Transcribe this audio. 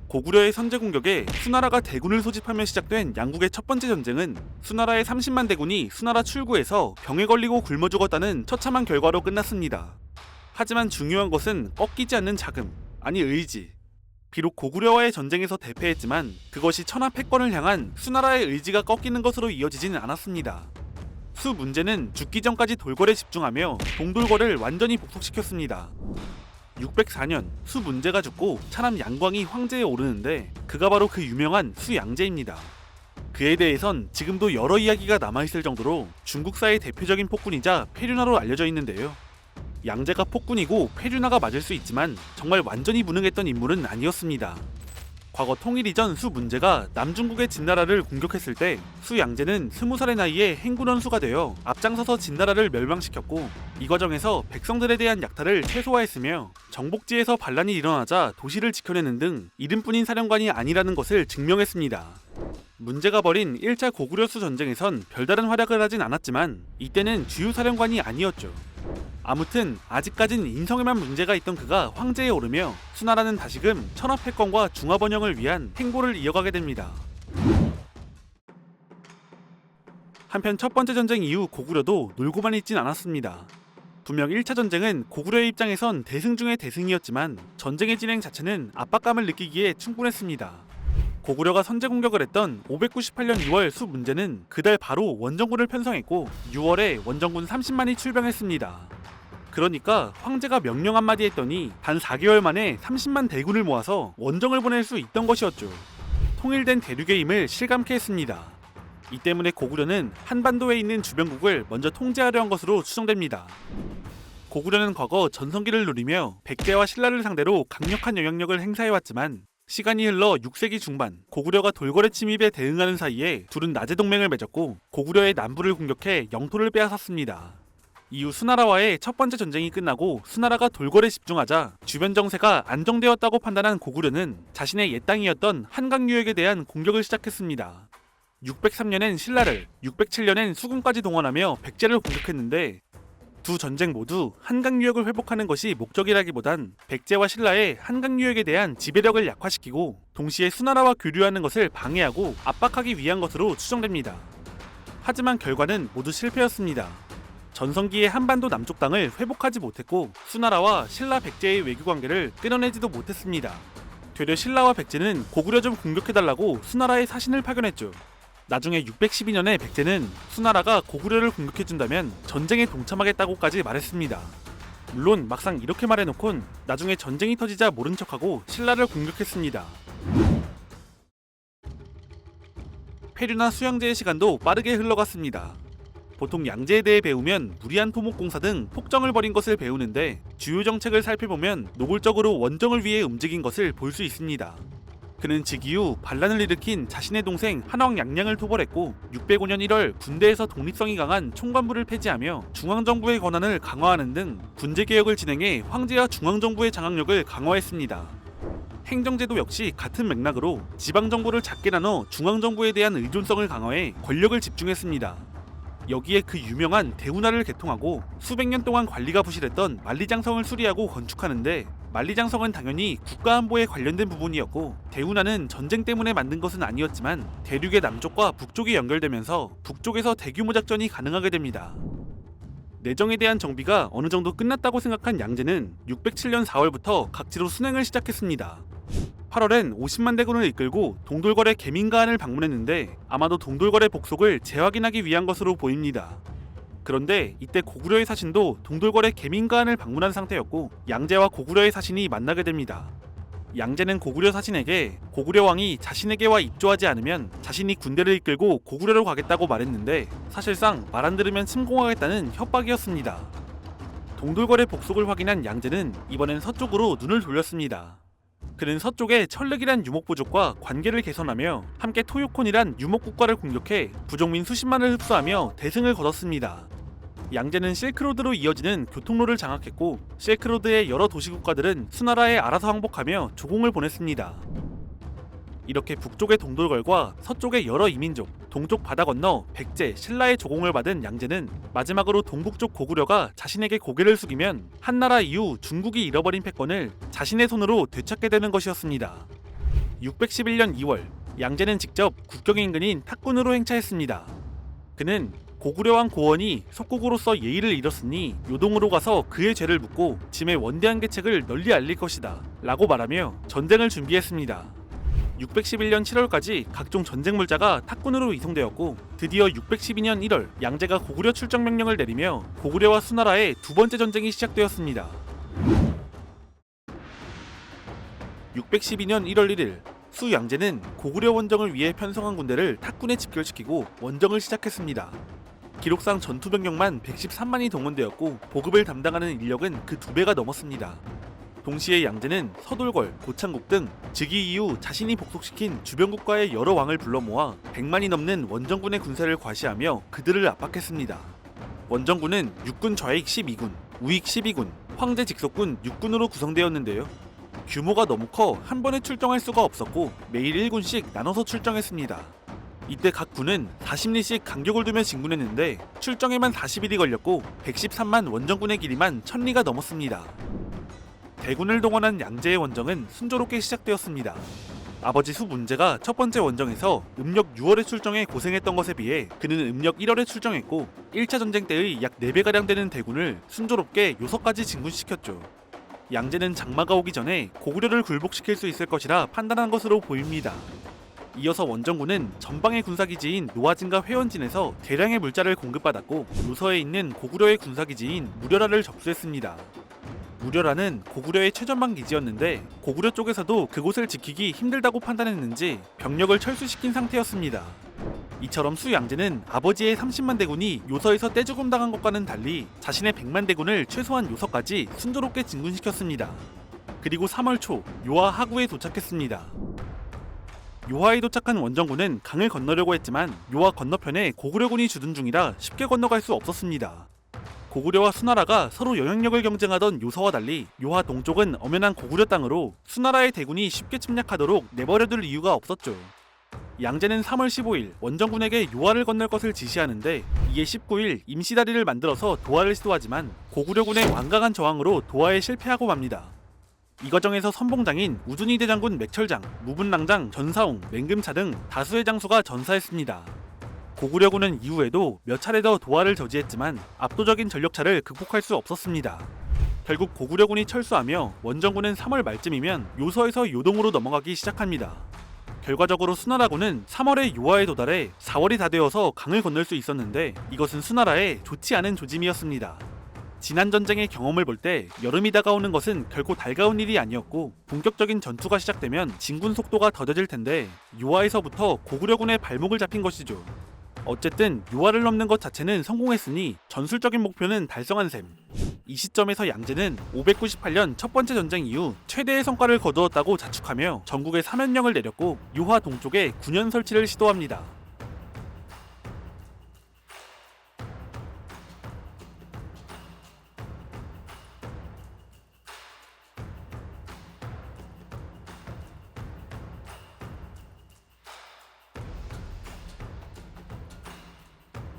고구려의 선제 공격에 수나라가 대군을 소집하며 시작된 양국의 첫 번째 전쟁은 수나라의 30만 대군이 수나라 출구에서 병에 걸리고 굶어 죽었다는 처참한 결과로 끝났습니다. 하지만 중요한 것은 꺾이지 않는 자금, 아니 의지. 비록 고구려와의 전쟁에서 대패했지만 그것이 천하 패권을 향한 수나라의 의지가 꺾이는 것으로 이어지진 않았습니다. 수 문제는 죽기 전까지 돌궐에 집중하며 동돌궐을 완전히 복속시켰습니다. 604년 수 문제가 죽고 차남 양광이 황제에 오르는데 그가 바로 그 유명한 수양제입니다. 그에 대해선 지금도 여러 이야기가 남아있을 정도로 중국사의 대표적인 폭군이자 패륜화로 알려져 있는데요. 양제가 폭군이고 패륜화가 맞을 수 있지만 정말 완전히 무능했던 인물은 아니었습니다. 과거 통일 이전 수 문제가 남중국의 진나라를 공격했을 때 수양제는 20살의 나이에 행군원수가 되어 앞장서서 진나라를 멸망시켰고 이 과정에서 백성들에 대한 약탈을 최소화했으며 정복지에서 반란이 일어나자 도시를 지켜내는 등 이름뿐인 사령관이 아니라는 것을 증명했습니다. 문제가 벌인 1차 고구려수 전쟁에선 별다른 활약을 하진 않았지만 이때는 주요 사령관이 아니었죠. 아무튼 아직까진 인성에만 문제가 있던 그가 황제에 오르며 수나라는 다시금 천하 패권과 중화 번영을 위한 행보를 이어가게 됩니다. 한편 첫 번째 전쟁 이후 고구려도 놀고만 있진 않았습니다. 분명 1차 전쟁은 고구려의 입장에선 대승 중의 대승이었지만 전쟁의 진행 자체는 압박감을 느끼기에 충분했습니다. 고구려가 선제 공격을 했던 598년 6월 수 문제는 그달 바로 원정군을 편성했고 6월에 원정군 30만이 출병했습니다. 그러니까 황제가 명령 한마디 했더니 단 4개월 만에 30만 대군을 모아서 원정을 보낼 수 있던 것이었죠. 통일된 대륙의 힘을 실감케 했습니다. 이 때문에 고구려는 한반도에 있는 주변국을 먼저 통제하려 한 것으로 추정됩니다. 고구려는 과거 전성기를 누리며 백제와 신라를 상대로 강력한 영향력을 행사해왔지만 시간이 흘러 6세기 중반 고구려가 돌궐의 침입에 대응하는 사이에 둘은 나제 동맹을 맺었고 고구려의 남부를 공격해 영토를 빼앗았습니다. 이후 수나라와의 첫 번째 전쟁이 끝나고 수나라가 돌궐에 집중하자 주변 정세가 안정되었다고 판단한 고구려는 자신의 옛 땅이었던 한강 유역에 대한 공격을 시작했습니다. 603년엔 신라를, 607년엔 수군까지 동원하며 백제를 공격했는데 두 전쟁 모두 한강 유역을 회복하는 것이 목적이라기보단 백제와 신라의 한강 유역에 대한 지배력을 약화시키고 동시에 수나라와 교류하는 것을 방해하고 압박하기 위한 것으로 추정됩니다. 하지만 결과는 모두 실패였습니다. 전성기의 한반도 남쪽 땅을 회복하지 못했고 수나라와 신라 백제의 외교 관계를 끊어내지도 못했습니다. 되려 신라와 백제는 고구려 좀 공격해달라고 수나라에 사신을 파견했죠. 나중에 612년에 백제는 수나라가 고구려를 공격해준다면 전쟁에 동참하겠다고까지 말했습니다. 물론 막상 이렇게 말해놓곤 나중에 전쟁이 터지자 모른 척하고 신라를 공격했습니다. 패륜화 수양제의 시간도 빠르게 흘러갔습니다. 보통 양제에 대해 배우면 무리한 토목공사 등 폭정을 벌인 것을 배우는데 주요 정책을 살펴보면 노골적으로 원정을 위해 움직인 것을 볼 수 있습니다. 그는 즉위 후 반란을 일으킨 자신의 동생 한왕 양량을 토벌했고 605년 1월 군대에서 독립성이 강한 총관부를 폐지하며 중앙정부의 권한을 강화하는 등 군제개혁을 진행해 황제와 중앙정부의 장악력을 강화했습니다. 행정제도 역시 같은 맥락으로 지방정부를 작게 나눠 중앙정부에 대한 의존성을 강화해 권력을 집중했습니다. 여기에 그 유명한 대운하를 개통하고 수백 년 동안 관리가 부실했던 만리장성을 수리하고 건축하는데 만리장성은 당연히 국가안보에 관련된 부분이었고 대운하는 전쟁 때문에 만든 것은 아니었지만 대륙의 남쪽과 북쪽이 연결되면서 북쪽에서 대규모 작전이 가능하게 됩니다. 내정에 대한 정비가 어느 정도 끝났다고 생각한 양제는 607년 4월부터 각지로 순행을 시작했습니다. 8월엔 50만 대군을 이끌고 동돌궐의 계민가한을 방문했는데 아마도 동돌궐의 복속을 재확인하기 위한 것으로 보입니다. 그런데 이때 고구려의 사신도 동돌궐의 계민가한을 방문한 상태였고 양제와 고구려의 사신이 만나게 됩니다. 양제는 고구려 사신에게 고구려 왕이 자신에게와 입조하지 않으면 자신이 군대를 이끌고 고구려로 가겠다고 말했는데 사실상 말 안 들으면 침공하겠다는 협박이었습니다. 동돌궐의 복속을 확인한 양제는 이번엔 서쪽으로 눈을 돌렸습니다. 그는 서쪽의 철륵이란 유목부족과 관계를 개선하며 함께 토요콘이란 유목국가를 공격해 부족민 수십만을 흡수하며 대승을 거뒀습니다. 양제는 실크로드로 이어지는 교통로를 장악했고 실크로드의 여러 도시국가들은 수나라에 알아서 항복하며 조공을 보냈습니다. 이렇게 북쪽의 동돌궐과 서쪽의 여러 이민족, 동쪽 바다 건너 백제, 신라의 조공을 받은 양제는 마지막으로 동북쪽 고구려가 자신에게 고개를 숙이면 한나라 이후 중국이 잃어버린 패권을 자신의 손으로 되찾게 되는 것이었습니다. 611년 2월, 양제는 직접 국경 인근인 탁군으로 행차했습니다. 그는 고구려왕 고원이 속국으로서 예의를 잃었으니 요동으로 가서 그의 죄를 묻고 짐의 원대한 계책을 널리 알릴 것이다 라고 말하며 전쟁을 준비했습니다. 611년 7월까지 각종 전쟁 물자가 탁군으로 이송되었고, 드디어 612년 1월 양제가 고구려 출정 명령을 내리며 고구려와 수나라의 두 번째 전쟁이 시작되었습니다. 612년 1월 1일 수양제는 고구려 원정을 위해 편성한 군대를 탁군에 집결시키고 원정을 시작했습니다. 기록상 전투병력만 113만이 동원되었고 보급을 담당하는 인력은 그 2배가 넘었습니다. 동시에 양제는 서돌궐, 고창국 등 즉위 이후 자신이 복속시킨 주변국가의 여러 왕을 불러 모아 100만이 넘는 원정군의 군세를 과시하며 그들을 압박했습니다. 원정군은 육군 좌익 12군, 우익 12군, 황제 직속군 6군으로 구성되었는데요. 규모가 너무 커 한 번에 출정할 수가 없었고 매일 1군씩 나눠서 출정했습니다. 이때 각 군은 40리씩 간격을 두며 진군했는데 출정에만 40일이 걸렸고 113만 원정군의 길이만 1000리가 넘었습니다. 대군을 동원한 양제의 원정은 순조롭게 시작되었습니다. 아버지 수문제가 첫 번째 원정에서 음력 6월에 출정해 고생했던 것에 비해 그는 음력 1월에 출정했고 1차 전쟁 때의 약 4배가량 되는 대군을 순조롭게 요서까지 진군시켰죠. 양제는 장마가 오기 전에 고구려를 굴복시킬 수 있을 것이라 판단한 것으로 보입니다. 이어서 원정군은 전방의 군사기지인 노아진과 회원진에서 대량의 물자를 공급받았고 요서에 있는 고구려의 군사기지인 무려라를 접수했습니다. 무려라는 고구려의 최전방 기지였는데 고구려 쪽에서도 그곳을 지키기 힘들다고 판단했는지 병력을 철수시킨 상태였습니다. 이처럼 수양제는 아버지의 30만 대군이 요서에서 떼죽음당한 것과는 달리 자신의 100만 대군을 최소한 요서까지 순조롭게 진군시켰습니다. 그리고 3월 초 요하 하구에 도착했습니다. 요하에 도착한 원정군은 강을 건너려고 했지만 요하 건너편에 고구려군이 주둔 중이라 쉽게 건너갈 수 없었습니다. 고구려와 수나라가 서로 영향력을 경쟁하던 요서와 달리 요하 동쪽은 엄연한 고구려 땅으로 수나라의 대군이 쉽게 침략하도록 내버려둘 이유가 없었죠. 양제는 3월 15일 원정군에게 요하를 건널 것을 지시하는데 이에 19일 임시다리를 만들어서 도하를 시도하지만 고구려군의 완강한 저항으로 도하에 실패하고 맙니다. 이 과정에서 선봉장인 우준희 대장군 맥철장, 무분랑장 전사웅, 맹금차 등 다수의 장수가 전사했습니다. 고구려군은 이후에도 몇 차례 더 도하를 저지했지만 압도적인 전력차를 극복할 수 없었습니다. 결국 고구려군이 철수하며 원정군은 3월 말쯤이면 요서에서 요동으로 넘어가기 시작합니다. 결과적으로 수나라군은 3월에 요하에 도달해 4월이 다 되어서 강을 건널 수 있었는데 이것은 수나라의 좋지 않은 조짐이었습니다. 지난 전쟁의 경험을 볼 때 여름이 다가오는 것은 결코 달가운 일이 아니었고 본격적인 전투가 시작되면 진군 속도가 더뎌질 텐데 요하에서부터 고구려군의 발목을 잡힌 것이죠. 어쨌든 요하를 넘는 것 자체는 성공했으니 전술적인 목표는 달성한 셈. 이 시점에서 양제는 598년 첫 번째 전쟁 이후 최대의 성과를 거두었다고 자축하며 전국에 사면령을 내렸고 요하 동쪽에 군현 설치를 시도합니다.